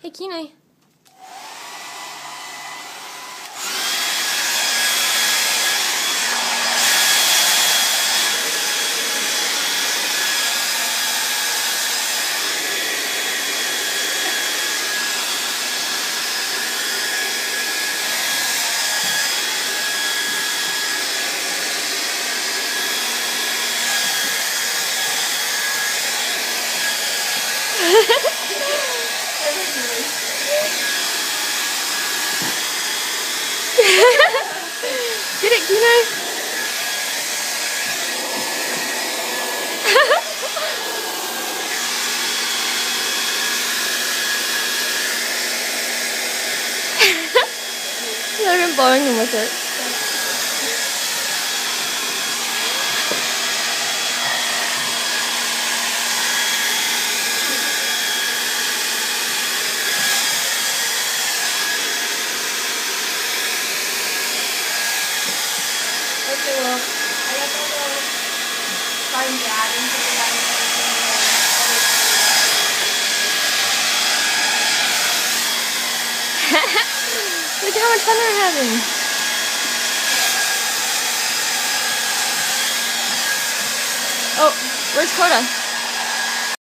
Hey, Kenai. Get it, Kenai? You're even blowing him with it. Okay, well, I guess I'll go find Dad and put it on Look how much fun we're having. Oh, where's Koda?